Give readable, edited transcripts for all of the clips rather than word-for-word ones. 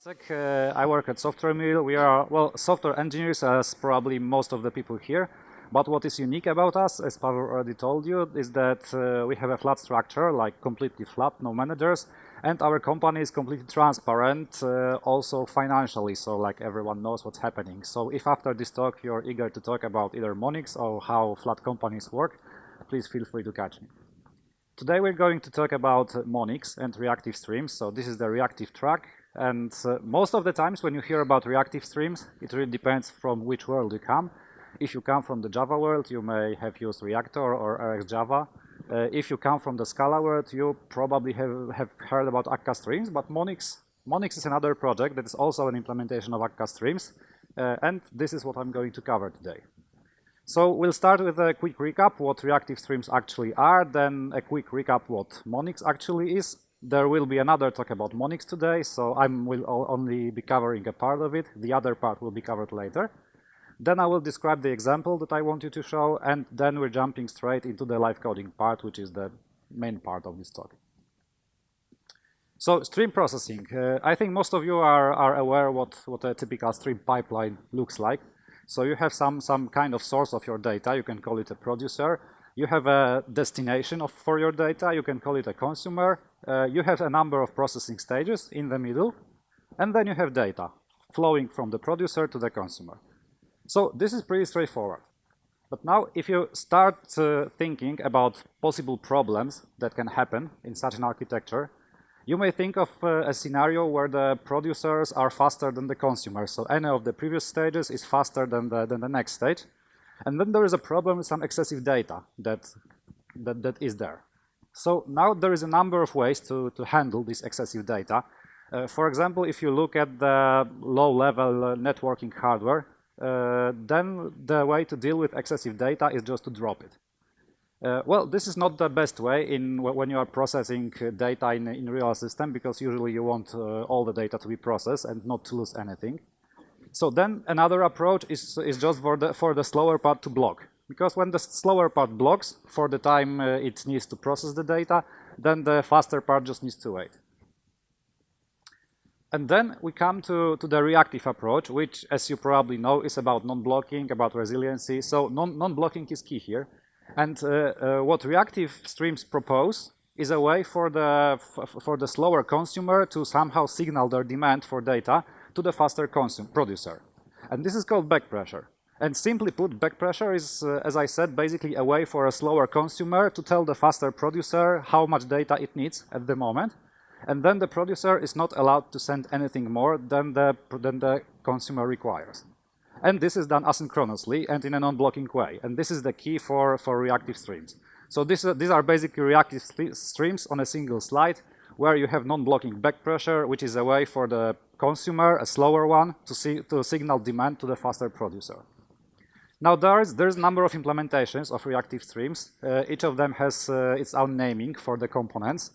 Jacek, I work at Software Mill. We are, well, software engineers, as probably most of the people here. But what is unique about us, as Pavel already told you, is that we have a flat structure, like completely flat, no managers, and our company is completely transparent, also financially, so like everyone knows what's happening. So if after this talk you're eager to talk about either Monix or how flat companies work, please feel free to catch me. Today we're going to talk about Monix and reactive streams. So this is the reactive track. And most of the times when you hear about reactive streams, it really depends from which world you come. If you come from the Java world, you may have used Reactor or RxJava. If you come from the Scala world, you probably have heard about Akka streams, but Monix is another project that is also an implementation of Akka streams. And this is what I'm going to cover today. So we'll start with a quick recap what reactive streams actually are, then a quick recap what Monix actually is. There will be another talk about Monix today, so I will only be covering a part of it. The other part will be covered later. Then I will describe the example that I want you to show, and then we're jumping straight into the live coding part, which is the main part of this talk. So stream processing. I think most of you are aware what a typical stream pipeline looks like. So you have some kind of source of your data. You can call it a producer. You have a destination for your data. You can call it a consumer. You have a number of processing stages in the middle. And then you have data flowing from the producer to the consumer. So this is pretty straightforward. But now if you start thinking about possible problems that can happen in such an architecture, you may think of a scenario where the producers are faster than the consumers. So any of the previous stages is faster than the next stage. And then there is a problem with some excessive data that is there. So now there is a number of ways to handle this excessive data. For example, if you look at the low-level networking hardware, then the way to deal with excessive data is just to drop it. Well, this is not the best way when you are processing data in real system, because usually you want all the data to be processed and not to lose anything. So then another approach is just for the slower part to block, because when the slower part blocks for the time it needs to process the data, then the faster part just needs to wait. And then we come to the reactive approach, which, as you probably know, is about non-blocking, about resiliency. So non-blocking is key here. And what reactive streams propose is a way for the slower consumer to somehow signal their demand for data to the faster producer. And this is called backpressure. And simply put, backpressure is, as I said, basically a way for a slower consumer to tell the faster producer how much data it needs at the moment. And then the producer is not allowed to send anything more than the consumer requires. And this is done asynchronously and in a non-blocking way. And this is the key for reactive streams. So these are basically reactive streams on a single slide, where you have non-blocking backpressure, which is a way for the consumer, a slower one, to signal demand to the faster producer. Now there's a number of implementations of reactive streams. Each of them has its own naming for the components.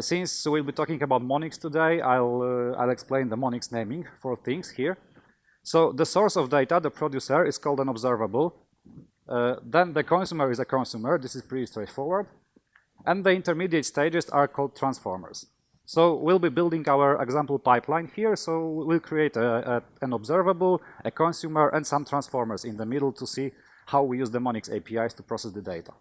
Since we'll be talking about Monix today, I'll explain the Monix naming for things here. So the source of data, the producer, is called an observable. Then the consumer is a consumer. This is pretty straightforward. And the intermediate stages are called transformers. So we'll be building our example pipeline here. So we'll create an observable, a consumer, and some transformers in the middle to see how we use the Monix APIs to process the data.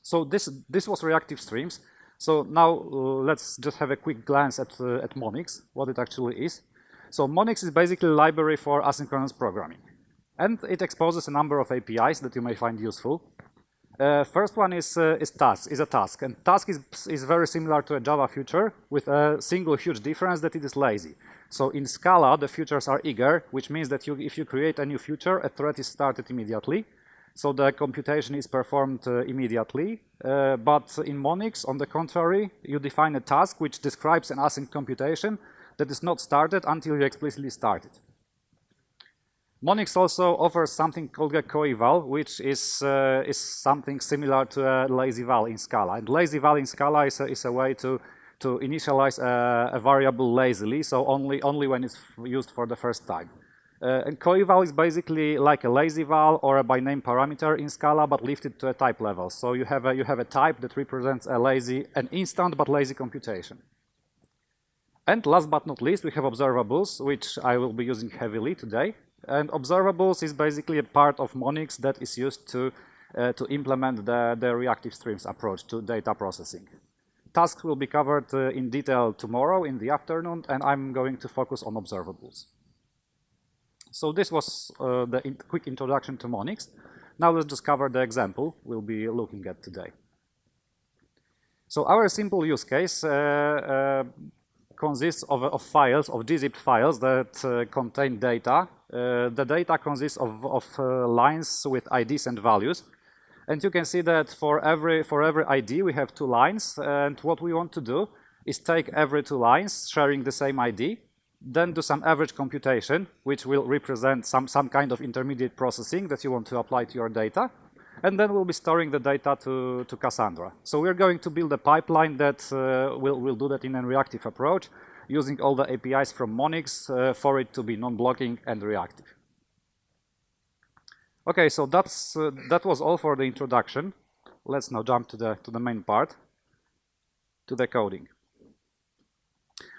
So this was reactive streams. So now let's just have a quick glance at Monix, what it actually is. So Monix is basically a library for asynchronous programming. And it exposes a number of APIs that you may find useful. First one is a task. And task is very similar to a Java feature, with a single huge difference that it is lazy. So in Scala, the features are eager, which means that if you create a new feature, a thread is started immediately. So the computation is performed immediately. But in Monix, on the contrary, you define a task which describes an async computation that is not started until you explicitly start it. Monix also offers something called a coeval, which is something similar to a lazy val in Scala. And lazy val in Scala is a way to initialize a variable lazily, so only when it's used for the first time. And coeval is basically like a lazy val or a by name parameter in Scala, but lifted to a type level. So you have a type that represents an instant but lazy computation. And last but not least, we have observables, which I will be using heavily today. And observables is basically a part of Monix that is used to implement the reactive streams approach to data processing. Tasks will be covered in detail tomorrow in the afternoon, and I'm going to focus on observables. So this was the quick introduction to Monix. Now let's just cover the example we'll be looking at today. So our simple use case consists of files, of gzipped files that contain data. The data consists of lines with IDs and values. And you can see that for every ID we have 2 lines, and what we want to do is take every 2 lines sharing the same ID, then do some average computation, which will represent some kind of intermediate processing that you want to apply to your data, and then we'll be storing the data to Cassandra. So we're going to build a pipeline that will do that in a reactive approach, using all the APIs from Monix for it to be non-blocking and reactive. Okay, so that was all for the introduction. Let's now jump to the main part, to the coding.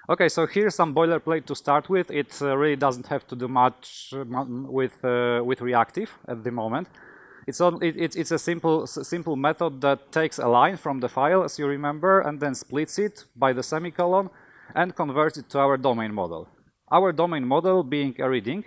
Okay, so here's some boilerplate to start with. It really doesn't have to do much with reactive at the moment. It's a simple method that takes a line from the file, as you remember, and then splits it by the semicolon and converts it to our domain model. Our domain model being a reading.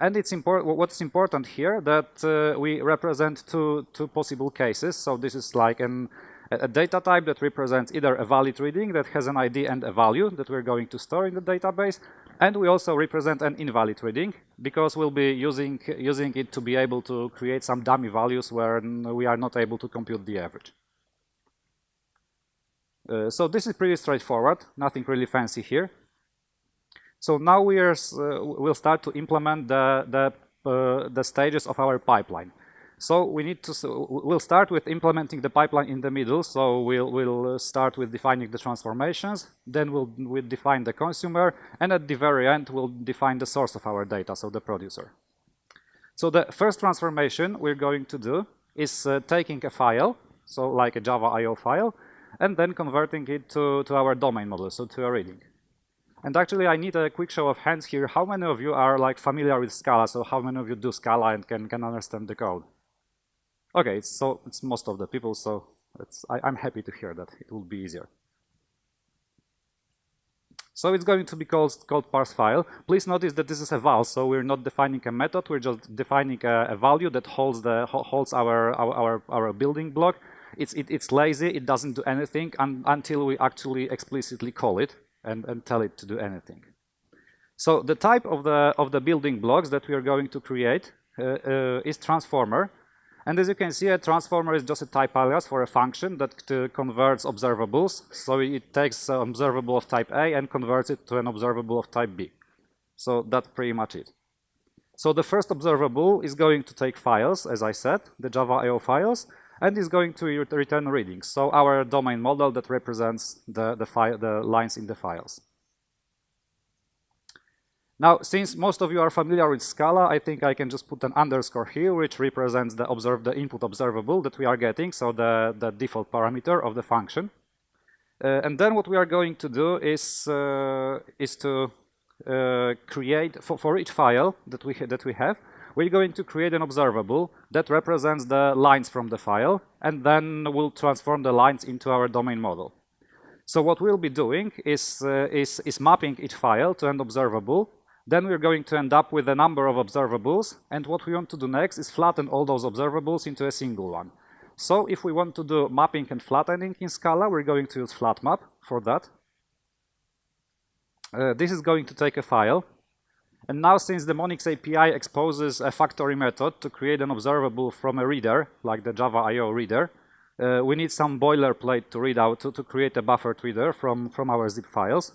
And what's important here that we represent two possible cases. So this is like a data type that represents either a valid reading that has an ID and a value that we're going to store in the database. And we also represent an invalid reading because we'll be using it to be able to create some dummy values where we are not able to compute the average. So this is pretty straightforward, nothing really fancy here. So now we'll start to implement the stages of our pipeline. So we'll start with implementing the pipeline in the middle. So we'll start with defining the transformations, then we'll define the consumer, and at the very end we'll define the source of our data, so the producer. So the first transformation we're going to do is taking a file, so like a Java IO file, and then converting it to our domain model, so to a reading. And actually, I need a quick show of hands here. How many of you are like familiar with Scala? So how many of you do Scala and can understand the code? Okay, so it's most of the people. So I'm happy to hear that. It will be easier. So it's going to be called parse file. Please notice that this is a val. So we're not defining a method. We're just defining a value that holds our building block. It's lazy. It doesn't do anything until we actually explicitly call it. And tell it to do anything. So the type of the building blocks that we are going to create is transformer. And as you can see, a transformer is just a type alias for a function that converts observables. So it takes an observable of type A and converts it to an observable of type B. So that's pretty much it. So the first observable is going to take files, as I said, the Java IO files, and is going to return readings. So our domain model that represents the lines in the files. Now, since most of you are familiar with Scala, I think I can just put an underscore here, which represents the input observable that we are getting, so the default parameter of the function. And then what we are going to do is to create for each file that we have. We're going to create an observable that represents the lines from the file, and then we'll transform the lines into our domain model. So what we'll be doing is mapping each file to an observable. Then we're going to end up with a number of observables, and what we want to do next is flatten all those observables into a single one. So if we want to do mapping and flattening in Scala, we're going to use flatmap for that. This is going to take a file. And now, since the Monix API exposes a factory method to create an observable from a reader, like the Java IO reader, we need some boilerplate to read out to create a buffered reader from our zip files.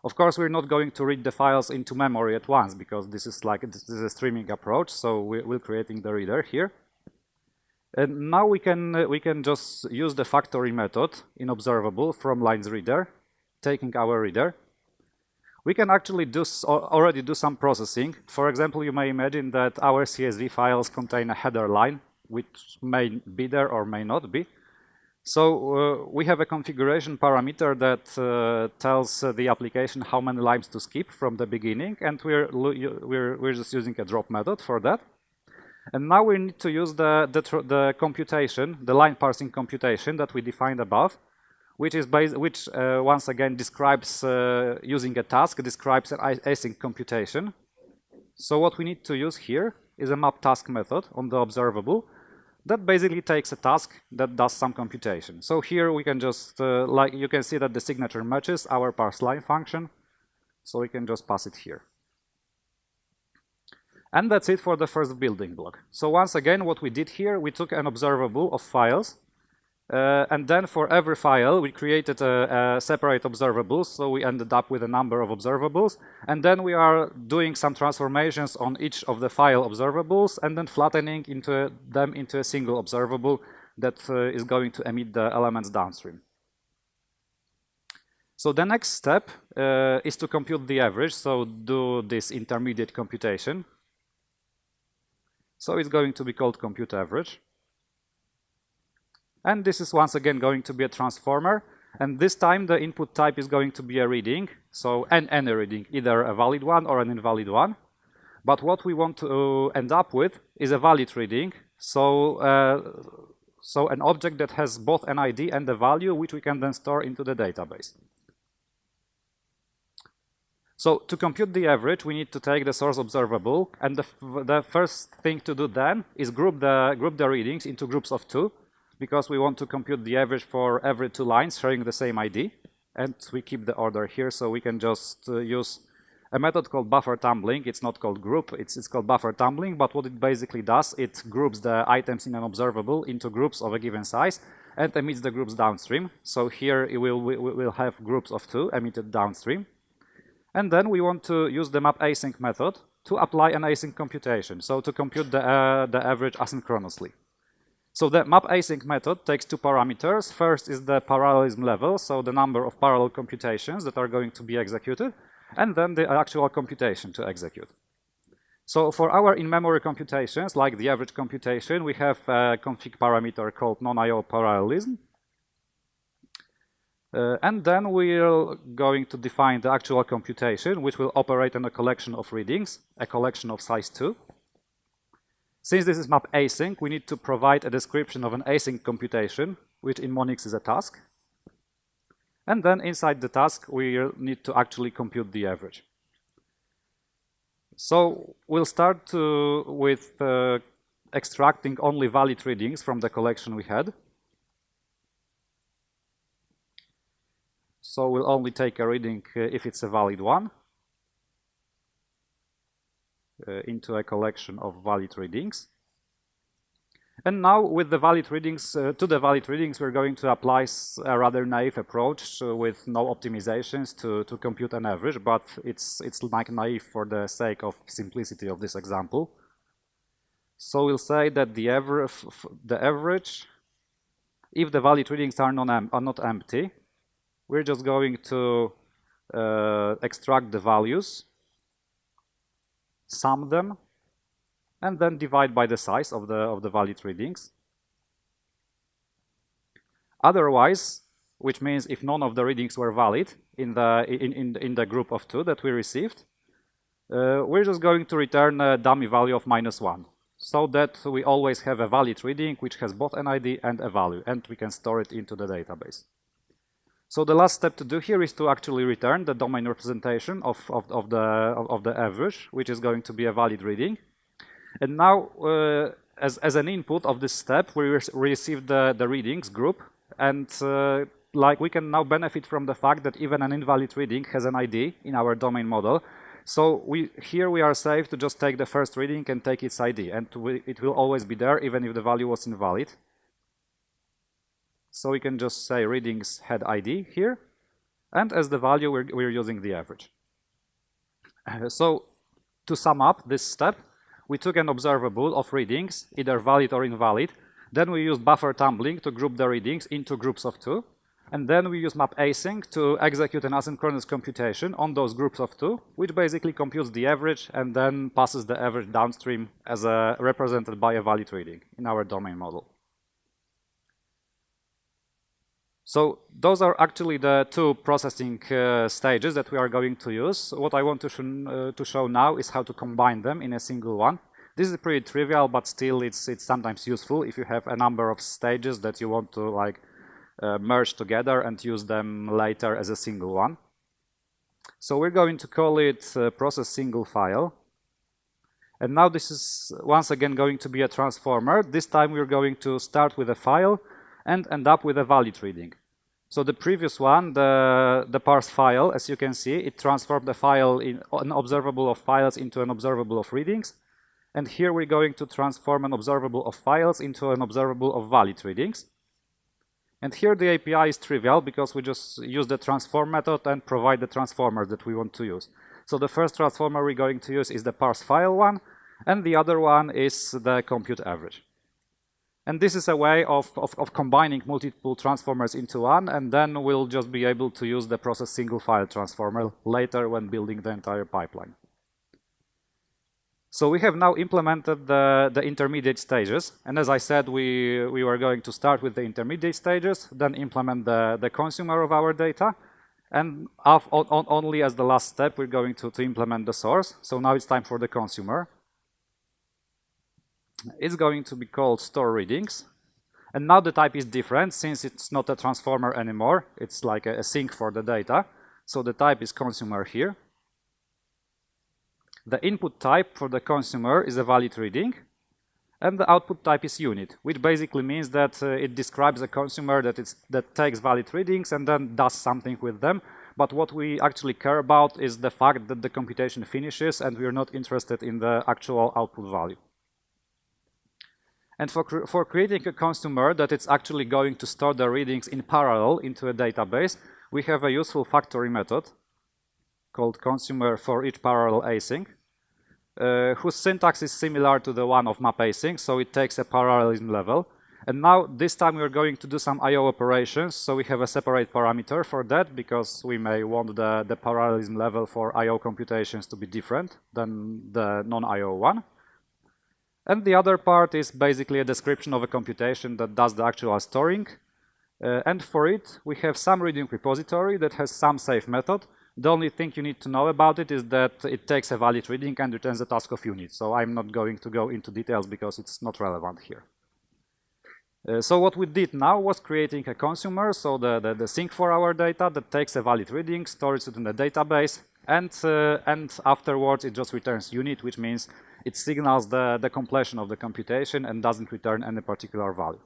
Of course, we're not going to read the files into memory at once because this is a streaming approach. So we're creating the reader here. And now we can just use the factory method in observable from lines reader, taking our reader. We can actually already do some processing. For example, you may imagine that our CSV files contain a header line, which may be there or may not be. So we have a configuration parameter that tells the application how many lines to skip from the beginning, and we're just using a drop method for that. And now we need to use the computation, the line parsing computation that we defined above, which once again describes using a task, describes an async computation. So what we need to use here is a map task method on the observable that basically takes a task that does some computation. So here we can just, like you can see that the signature matches our parse line function, so we can just pass it here. And that's it for the first building block. So once again, what we did here, we took an observable of files, and then for every file, we created a separate observable, so we ended up with a number of observables, and then we are doing some transformations on each of the file observables, and then flattening them into a single observable that is going to emit the elements downstream. So the next step is to compute the average, so do this intermediate computation. So it's going to be called compute average. And this is once again going to be a transformer. And this time the input type is going to be a reading. So any reading, either a valid one or an invalid one. But what we want to end up with is a valid reading. So an object that has both an ID and a value, which we can then store into the database. So to compute the average, we need to take the source observable. And the first thing to do then is group the readings into groups of 2. Because we want to compute the average for every 2 lines sharing the same ID. And we keep the order here, so we can just use a method called buffer tumbling. It's not called group, it's called buffer tumbling, but what it basically does, it groups the items in an observable into groups of a given size and emits the groups downstream. So here we'll have groups of 2 emitted downstream. And then we want to use the map async method to apply an async computation, so to compute the average asynchronously. So the map async method takes 2 parameters. First is the parallelism level, so the number of parallel computations that are going to be executed, and then the actual computation to execute. So for our in-memory computations, like the average computation, we have a config parameter called non-IO parallelism. And then we're going to define the actual computation, which will operate on a collection of readings, a collection of size 2. Since this is map async, we need to provide a description of an async computation, which in Monix is a task. And then inside the task, we need to actually compute the average. So we'll start with extracting only valid readings from the collection we had. So we'll only take a reading if it's a valid one. Into a collection of valid readings. And now with the valid readings, we're going to apply a rather naive approach with no optimizations to compute an average, but it's like naive for the sake of simplicity of this example. So we'll say that the average, if the valid readings are not empty, we're just going to extract the values, sum them, and then divide by the size of the valid readings. Otherwise, which means if none of the readings were valid in the group of 2 that we received, we're just going to return a dummy value of -1, so that we always have a valid reading which has both an ID and a value, and we can store it into the database. So the last step to do here is to actually return the domain representation of the average, which is going to be a valid reading. And now, as an input of this step, we receive the readings group, and like we can now benefit from the fact that even an invalid reading has an ID in our domain model. So here we are safe to just take the first reading and take its ID, and it will always be there even if the value was invalid. So we can just say readings had ID here, and as the value we're using the average. So to sum up this step, we took an observable of readings, either valid or invalid. Then we used buffer tumbling to group the readings into groups of 2. And then we use map async to execute an asynchronous computation on those groups of 2, which basically computes the average and then passes the average downstream as represented by a valid reading in our domain model. So those are actually the two processing stages that we are going to use. What I want to show now is how to combine them in a single one. This is pretty trivial, but still it's sometimes useful if you have a number of stages that you want to like merge together and use them later as a single one. So we're going to call it process single file. And now this is once again going to be a transformer. This time we're going to start with a file and end up with a valid reading. So the previous one, the parse file, as you can see, it transformed the file in an observable of files into an observable of readings. And here we're going to transform an observable of files into an observable of valid readings. And here the API is trivial because we just use the transform method and provide the transformers that we want to use. So the first transformer we're going to use is the parse file one, and the other one is the compute average. And this is a way of combining multiple transformers into one, and then we'll just be able to use the process single file transformer later when building the entire pipeline. So we have now implemented the intermediate stages, and as I said, we were going to start with the intermediate stages, then implement the consumer of our data, and only as the last step we're going to implement the source. So now it's time for the consumer. It's going to be called store readings, and now the type is different since it's not a transformer anymore. It's like a sink for the data. So the type is consumer here. The input type for the consumer is a valid reading, and the output type is unit, which basically means that it describes a consumer that takes valid readings and then does something with them. But what we actually care about is the fact that the computation finishes, and we are not interested in the actual output value. And for creating a consumer that it's actually going to store the readings in parallel into a database, we have a useful factory method called consumer for each parallel async, whose syntax is similar to the one of map async, so it takes a parallelism level. And now this time we are going to do some I/O operations, so we have a separate parameter for that because we may want the parallelism level for I/O computations to be different than the non-I/O one. And the other part is basically a description of a computation that does the actual storing. And for it, we have some reading repository that has some safe method. The only thing you need to know about it is that it takes a valid reading and returns a task of unit. So I'm not going to go into details because it's not relevant here. So what we did now was creating a consumer, so the sink for our data that takes a valid reading, stores it in the database, and afterwards it just returns unit, which means it signals the completion of the computation and doesn't return any particular value.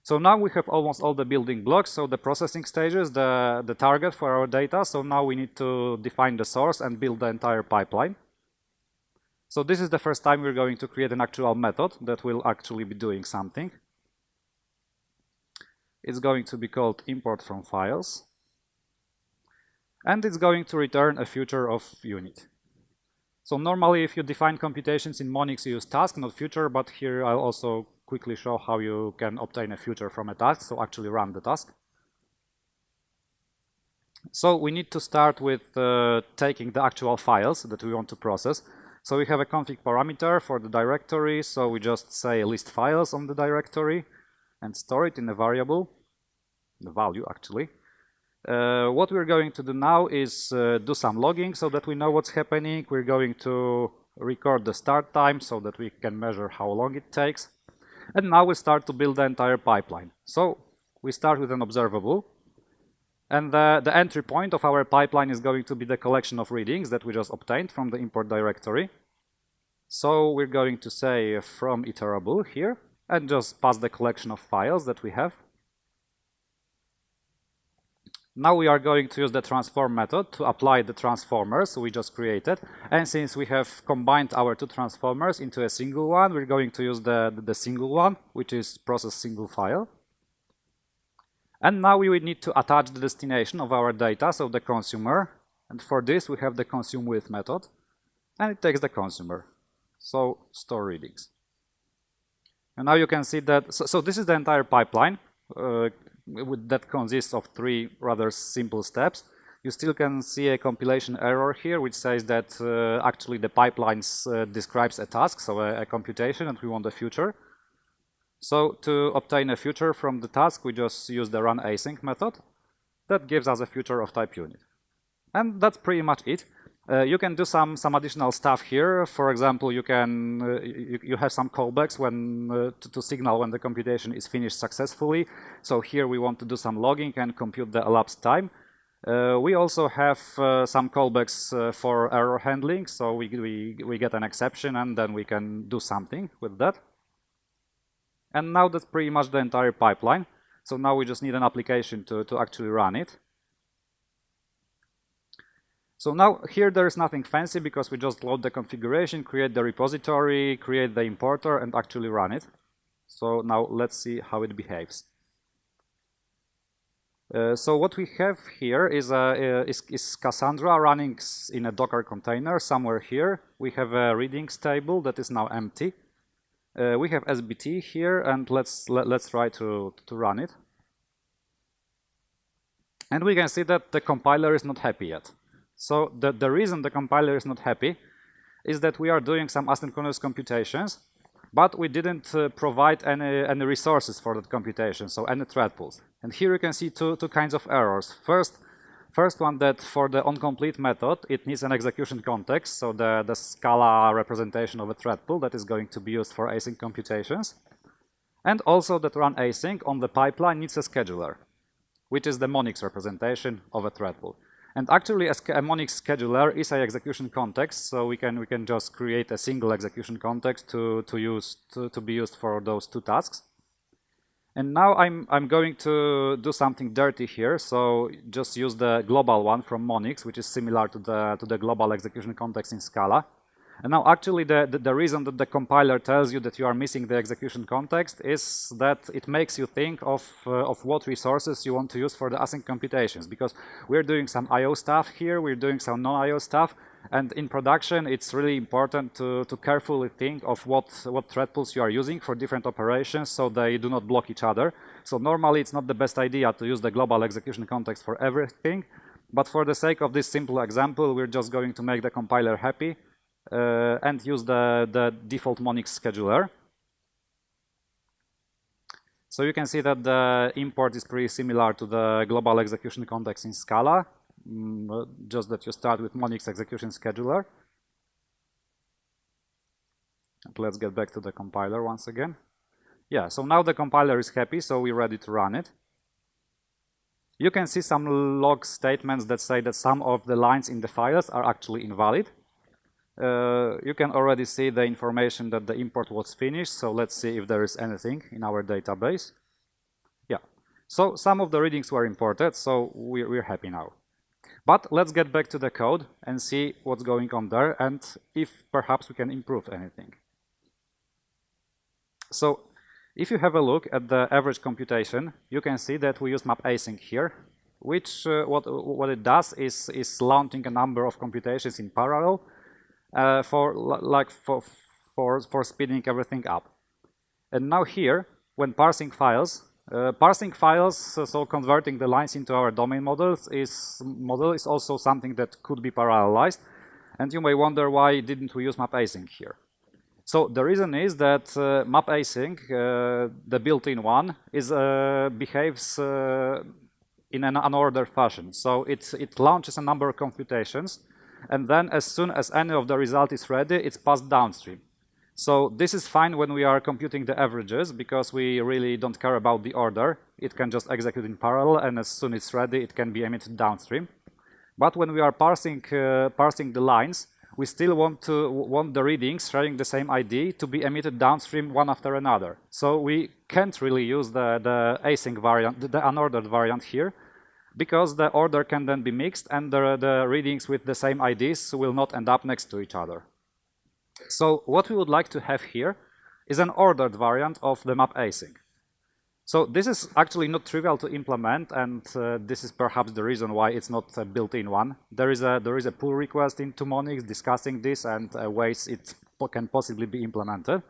So now we have almost all the building blocks, so the processing stages, the target for our data. So now we need to define the source and build the entire pipeline. So this is the first time we're going to create an actual method that will actually be doing something. It's going to be called import from files. And it's going to return a future of unit. So normally if you define computations in Monix, you use task, not future, but here I'll also quickly show how you can obtain a future from a task, so actually run the task. So we need to start with taking the actual files that we want to process. So we have a config parameter for the directory, so we just say list files on the directory and store it in a variable, the value actually. What we're going to do now is do some logging so that we know what's happening. We're going to record the start time so that we can measure how long it takes. And now we start to build the entire pipeline. So we start with an observable. And the entry point of our pipeline is going to be the collection of readings that we just obtained from the import directory. So we're going to say from iterable here and just pass the collection of files that we have. Now we are going to use the transform method to apply the transformers we just created. And since we have combined our two transformers into a single one, we're going to use the single one, which is process single file. And now we would need to attach the destination of our data, so the consumer. And for this, we have the consume with method. And it takes the consumer. So store readings. And now you can see that, so this is the entire pipeline. That consists of three rather simple steps. You still can see a compilation error here, which says that actually the pipeline describes a task, so a computation, and we want a future. So to obtain a future from the task, we just use the run async method. That gives us a future of type unit. And that's pretty much it. You can do some additional stuff here. For example, you can you have some callbacks when to signal when the computation is finished successfully. So here we want to do some logging and compute the elapsed time. We also have some callbacks for error handling. So we get an exception and then we can do something with that. And now that's pretty much the entire pipeline. So now we just need an application to actually run it. So now here there is nothing fancy because we just load the configuration, create the repository, create the importer, and actually run it. So now let's see how it behaves. So what we have here is Cassandra running in a Docker container somewhere here. We have a readings table that is now empty. We have SBT here, and let's try to run it. And we can see that the compiler is not happy yet. So the reason the compiler is not happy is that we are doing some asynchronous computations, but we didn't provide any resources for that computation, so any thread pools. And here you can see two kinds of errors. First one, that for the onComplete method, it needs an execution context, so the Scala representation of a thread pool that is going to be used for async computations. And also that run async on the pipeline needs a scheduler, which is the Monix representation of a thread pool. And actually, a Monix scheduler is an execution context, so we can just create a single execution context to be used for those two tasks. And now I'm going to do something dirty here, so just use the global one from Monix, which is similar to the global execution context in Scala. And now actually the reason that the compiler tells you that you are missing the execution context is that it makes you think of what resources you want to use for the async computations, because we're doing some I/O stuff here, we're doing some non-I/O stuff, and in production it's really important to carefully think of what thread pools you are using for different operations so they do not block each other. So normally it's not the best idea to use the global execution context for everything, but for the sake of this simple example, we're just going to make the compiler happy. And use the default Monix scheduler. So you can see that the import is pretty similar to the global execution context in Scala, just that you start with Monix execution scheduler. And let's get back to the compiler once again. Yeah, so now the compiler is happy, so we're ready to run it. You can see some log statements that say that some of the lines in the files are actually invalid. You can already see the information that the import was finished, so let's see if there is anything in our database. Yeah, so some of the readings were imported, so we're happy now. But let's get back to the code and see what's going on there and if perhaps we can improve anything. So if you have a look at the average computation, you can see that we use map async here, which what it does is launching a number of computations in parallel, for speeding everything up. And now here, when parsing files, so converting the lines into our domain model is also something that could be parallelized. And you may wonder, why didn't we use map async here? So the reason is that map async, the built-in one, behaves in an unordered fashion. So it launches a number of computations, and then as soon as any of the result is ready, it's passed downstream. So this is fine when we are computing the averages, because we really don't care about the order. It can just execute in parallel, and as soon as it's ready, it can be emitted downstream. But when we are parsing the lines, we still want the readings sharing the same ID to be emitted downstream one after another. So we can't really use the async variant, the unordered variant here, because the order can then be mixed and the readings with the same IDs will not end up next to each other. So what we would like to have here is an ordered variant of the map async. So this is actually not trivial to implement, and this is perhaps the reason why it's not a built-in one. There is a pull request into Monix discussing this and ways it can possibly be implemented.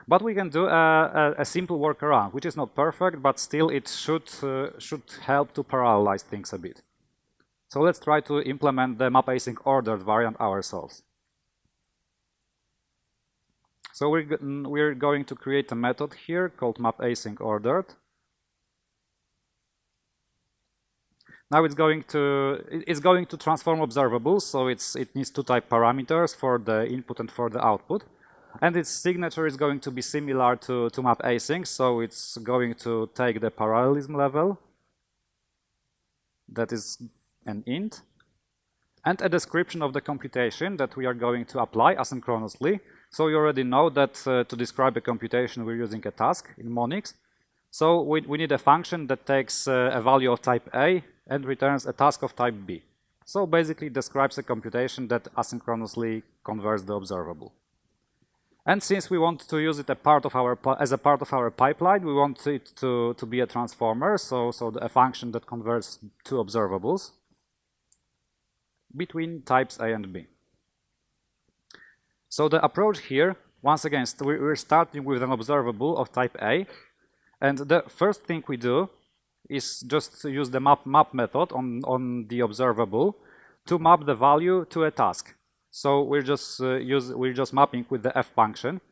But we can do a simple workaround, which is not perfect, but still it should help to parallelize things a bit. So let's try to implement the map async ordered variant ourselves. So we're going to create a method here called mapAsyncOrdered. Now it's going to transform observables, so it needs two type parameters for the input and for the output. And its signature is going to be similar to mapAsync, so it's going to take the parallelism level, that is an int, and a description of the computation that we are going to apply asynchronously. So you already know that to describe a computation we're using a task in Monix. So we need a function that takes a value of type A and returns a task of type B. So basically describes a computation that asynchronously converts the observable. And since we want to use it as a part of our pipeline, we want it to be a transformer, so a function that converts two observables between types A and B. So the approach here, once again, we're starting with an observable of type A, and the first thing we do is just to use the map method on the observable to map the value to a task. So we're just mapping with the f function,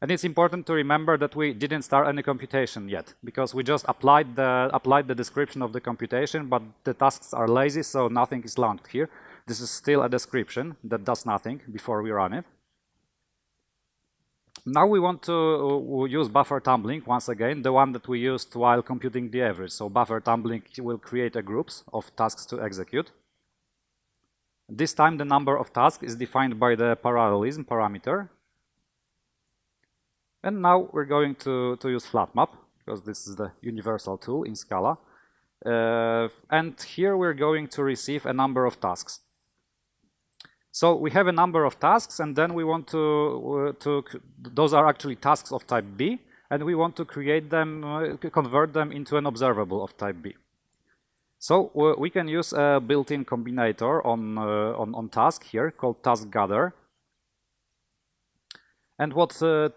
and it's important to remember that we didn't start any computation yet because we just applied the description of the computation, but the tasks are lazy, so nothing is launched here. This is still a description that does nothing before we run it. Now we want to use buffer tumbling once again, the one that we used while computing the average. So buffer tumbling will create a groups of tasks to execute. This time the number of tasks is defined by the parallelism parameter. And now we're going to use flatmap, because this is the universal tool in Scala. And here we're going to receive a number of tasks. So we have a number of tasks, and then we want those are actually tasks of type B, and we want to create them, convert them into an observable of type B. So we can use a built-in combinator on task here called task gather. And what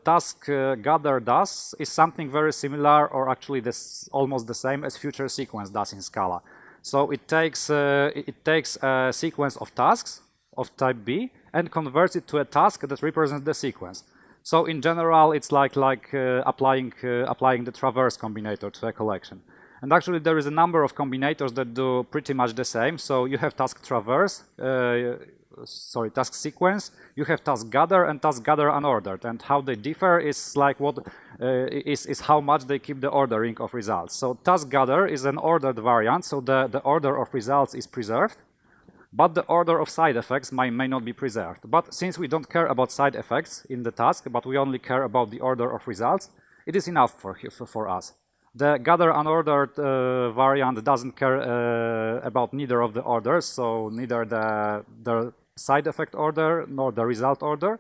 task gather does is something very similar, or actually almost the same as future sequence does in Scala. So it takes a sequence of tasks of type B and converts it to a task that represents the sequence. So in general, it's like applying the traverse combinator to a collection. And actually, there is a number of combinators that do pretty much the same. So you have task traverse, task sequence. You have task gather and task gather unordered. And how they differ is like is how much they keep the ordering of results. So task gather is an ordered variant. So the order of results is preserved, but the order of side effects may not be preserved. But since we don't care about side effects in the task, but we only care about the order of results, it is enough for us. The gather unordered variant doesn't care about neither of the orders, so neither the side effect order nor the result order.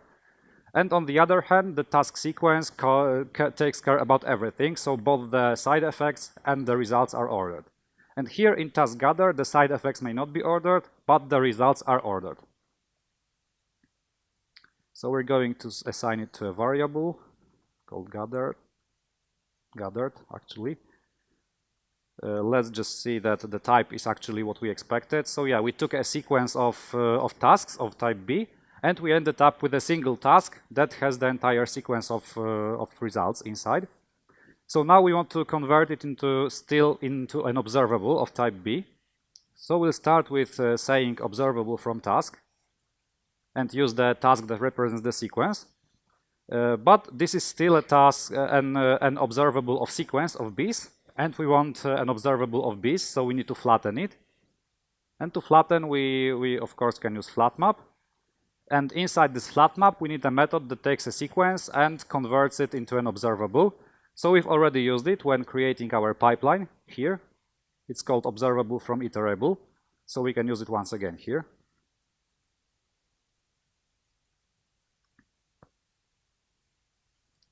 And on the other hand, the task sequence takes care about everything, so both the side effects and the results are ordered. And here in task gather, the side effects may not be ordered, but the results are ordered. So we're going to assign it to a variable called gathered actually. Let's just see that the type is actually what we expected. So yeah, we took a sequence of tasks of type B, and we ended up with a single task that has the entire sequence of results inside. So now we want to convert it into an observable of type B. So we'll start with saying observable from task and use the task that represents the sequence. But this is still a task, an observable of sequence of B's, and we want an observable of B's, so we need to flatten it. And to flatten, we of course can use flatmap. And inside this flatmap, we need a method that takes a sequence and converts it into an observable. So we've already used it when creating our pipeline here. It's called observable from iterable, so we can use it once again here.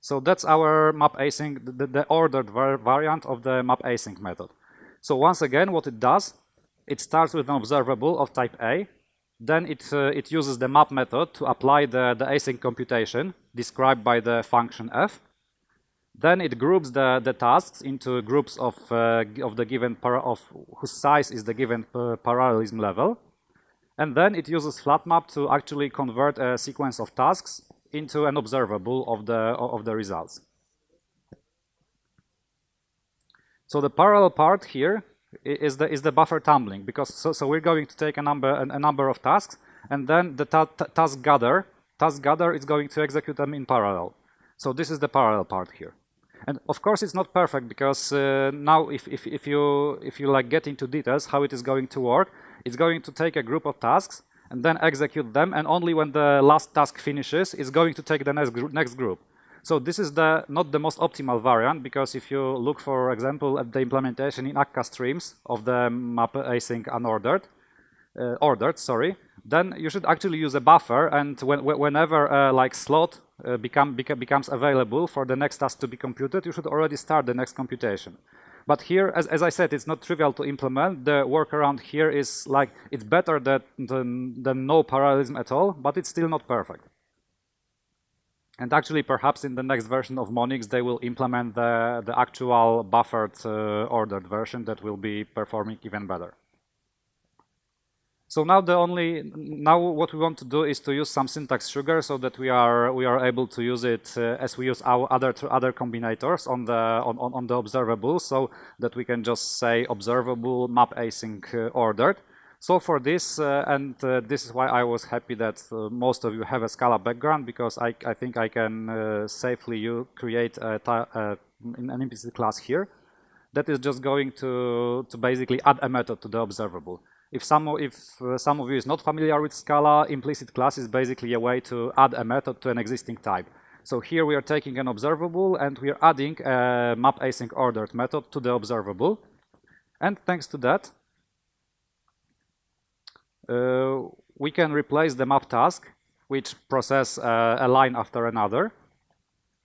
So that's our mapAsync, the ordered variant of the mapAsync method. So once again, what it does, it starts with an observable of type A. Then it uses the map method to apply the async computation described by the function f. Then it groups the tasks into groups of the given whose size is the given parallelism level, and then it uses flatmap to actually convert a sequence of tasks into an observable of the results. So the parallel part here is the buffer tumbling, because so we're going to take a number of tasks, and then the task gather is going to execute them in parallel. So this is the parallel part here. And of course it's not perfect, because now if you like get into details how it is going to work, it's going to take a group of tasks and then execute them, and only when the last task finishes, it's going to take the next group. So this is not the most optimal variant, because if you look, for example, at the implementation in Akka streams of the map async unordered, then you should actually use a buffer, and whenever like slot becomes available for the next task to be computed, you should already start the next computation. But here, as I said, it's not trivial to implement. The workaround here is like, it's better than no parallelism at all, but it's still not perfect. And actually, perhaps in the next version of Monix, they will implement the actual buffered ordered version that will be performing even better. So now what we want to do is to use some syntax sugar, so that we are able to use it as we use our other combinators on the observable, so that we can just say observable map async ordered. So for this, this is why I was happy that most of you have a Scala background, because I think I can safely create an implicit class here that is just going to basically add a method to the observable. If some of you is not familiar with Scala, implicit class is basically a way to add a method to an existing type. So here we are taking an observable and we are adding a map async ordered method to the observable, and thanks to that, we can replace the map task, which process a line after another,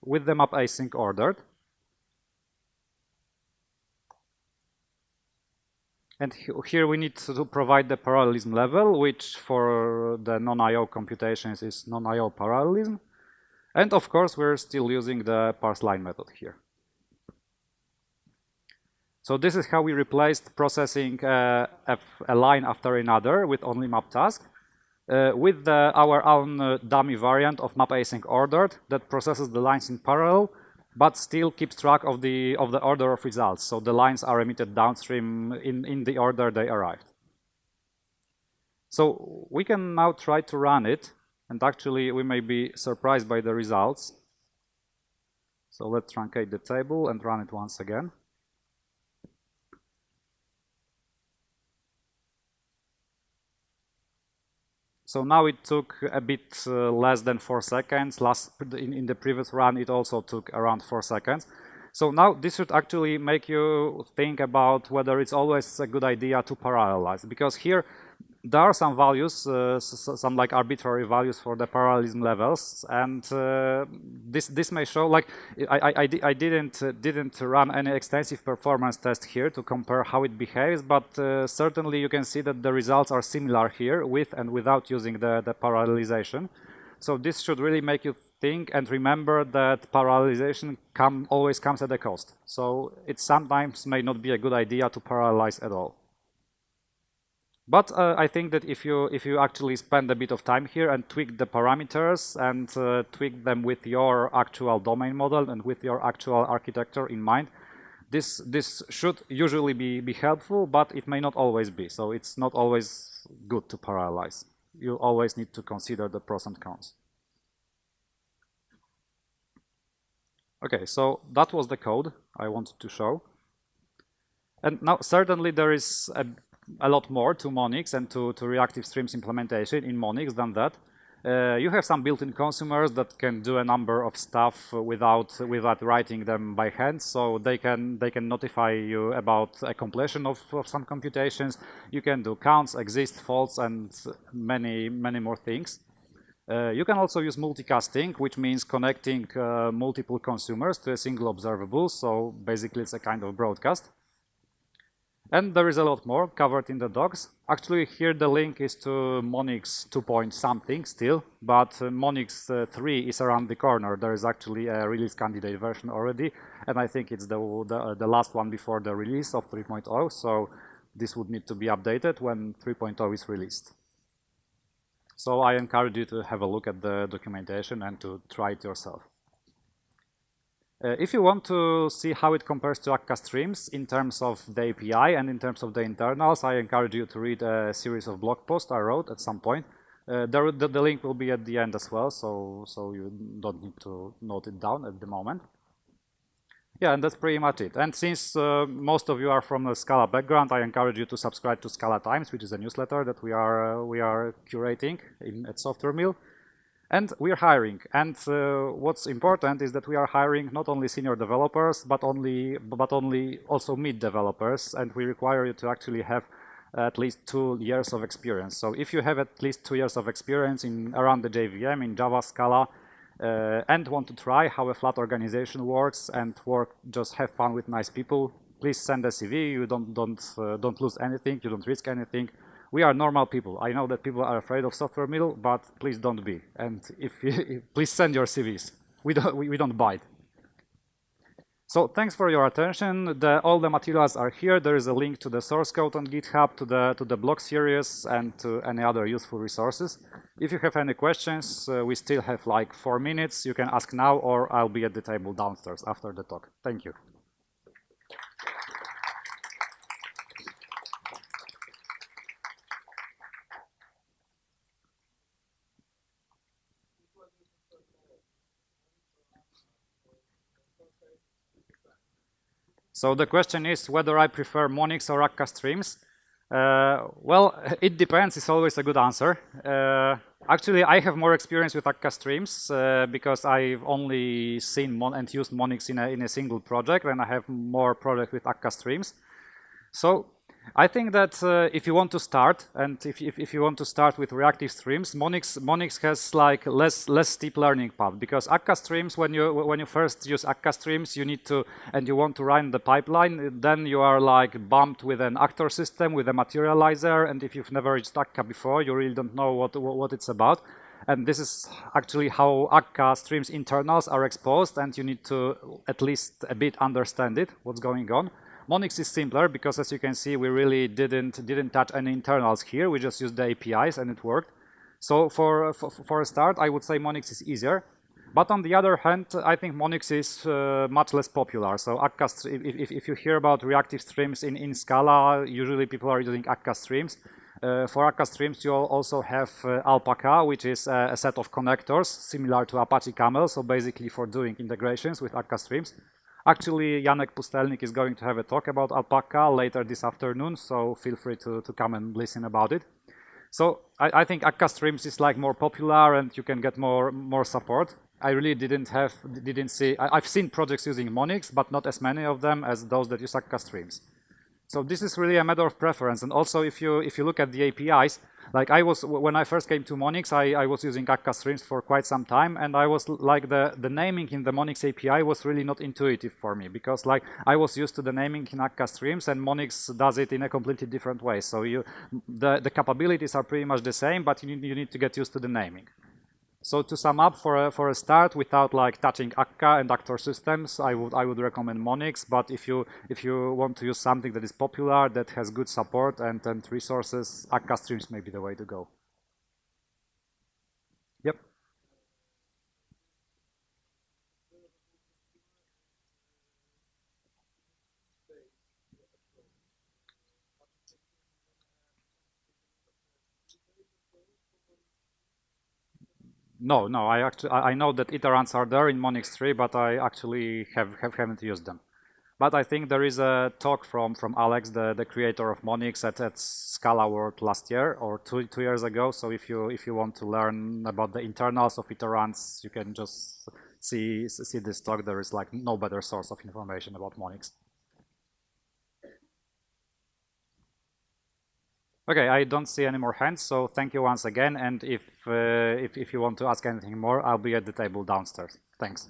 with the map async ordered. And here we need to provide the parallelism level, which for the non-IO computations is non-IO parallelism. And of course, we're still using the parseLine method here. So this is how we replaced processing a line after another with only map task with our own dummy variant of map async ordered that processes the lines in parallel, but still keeps track of the order of results. So the lines are emitted downstream in the order they arrived. So we can now try to run it, and actually we may be surprised by the results. So let's truncate the table and run it once again. So now it took a bit less than 4 seconds. In the previous run, it also took around 4 seconds. So now this should actually make you think about whether it's always a good idea to parallelize, because here there are some values, some like arbitrary values for the parallelism levels, and this may show, like I didn't run any extensive performance test here to compare how it behaves, but certainly you can see that the results are similar here with and without using the parallelization. So this should really make you think and remember that parallelization always comes at a cost. So it sometimes may not be a good idea to parallelize at all. But I think that if you actually spend a bit of time here and tweak the parameters and tweak them with your actual domain model and with your actual architecture in mind, this should usually be helpful, but it may not always be. So it's not always good to parallelize. You always need to consider the pros and cons. Okay, so that was the code I wanted to show. And now certainly there is a lot more to Monix and to reactive streams implementation in Monix than that. You have some built-in consumers that can do a number of stuff without writing them by hand, so they can notify you about a completion of some computations. You can do counts, exist, false, and many more things. You can also use multicasting, which means connecting multiple consumers to a single observable, so basically it's a kind of broadcast. And there is a lot more covered in the docs. Actually, here the link is to Monix 2.something still, but Monix 3 is around the corner. There is actually a release candidate version already, and I think it's the last one before the release of 3.0, so this would need to be updated when 3.0 is released. So I encourage you to have a look at the documentation and to try it yourself. If you want to see how it compares to Akka streams in terms of the API and in terms of the internals, I encourage you to read a series of blog posts I wrote at some point. The link will be at the end as well, so you don't need to note it down at the moment. Yeah, and that's pretty much it. And since most of you are from a Scala background, I encourage you to subscribe to Scala Times, which is a newsletter that we are curating at Software Mill. And we're hiring. And what's important is that we are hiring not only senior developers, but also mid developers. And we require you to actually have at least 2 years of experience. So if you have at least 2 years of experience around the JVM, in Java, Scala, and want to try how a flat organization works and just have fun with nice people, please send a CV. You don't lose anything. You don't risk anything. We are normal people. I know that people are afraid of Software Mill, but please don't be. And please send your CVs. We don't bite. So thanks for your attention. All the materials are here. There is a link to the source code on GitHub, to the blog series, and to any other useful resources. If you have any questions, we still have like 4 minutes. You can ask now, or I'll be at the table downstairs after the talk. Thank you. So the question is whether I prefer Monix or Akka streams. Well, it depends. It's always a good answer. Actually, I have more experience with Akka streams because I've only seen and used Monix in a single project, and I have more projects with Akka streams. So I think that if you want to start, and if you want to start with reactive streams, Monix has like less steep learning path, because Akka streams, when you first use Akka streams, you need to, and you want to run the pipeline, then you are like bumped with an actor system, with a materializer, and if you've never used Akka before, you really don't know what it's about. And this is actually how Akka streams internals are exposed, and you need to at least a bit understand it, what's going on. Monix is simpler because, as you can see, we really didn't touch any internals here. We just used the APIs and it worked. So for a start, I would say Monix is easier. But on the other hand, I think Monix is much less popular. So Akka, if you hear about reactive streams in Scala, usually people are using Akka streams. For Akka streams, you also have Alpaca, which is a set of connectors similar to Apache Camel. So basically for doing integrations with Akka streams. Actually, Jacek Pustelnik is going to have a talk about Alpaca later this afternoon, so feel free to come and listen about it. So I think Akka streams is like more popular and you can get more support. I really didn't see. I've seen projects using Monix, but not as many of them as those that use Akka streams. So this is really a matter of preference. And also, if you look at the APIs, like when I first came to Monix, I was using Akka streams for quite some time, and I was like the naming in the Monix API was really not intuitive for me, because like I was used to the naming in Akka streams, and Monix does it in a completely different way. So the capabilities are pretty much the same, but you need to get used to the naming. So to sum up, for a start, without like touching Akka and actor systems, I would recommend Monix. But if you want to use something that is popular, that has good support and resources, Akka streams may be the way to go. Yep. No, I know that iterants are there in Monix 3, but I actually haven't used them. But I think there is a talk from Alex, the creator of Monix, at Scala World last year or two years ago. So if you want to learn about the internals of iterants, you can just see this talk. There is like no better source of information about Monix. Okay, I don't see any more hands, so thank you once again. And if you want to ask anything more, I'll be at the table downstairs. Thanks.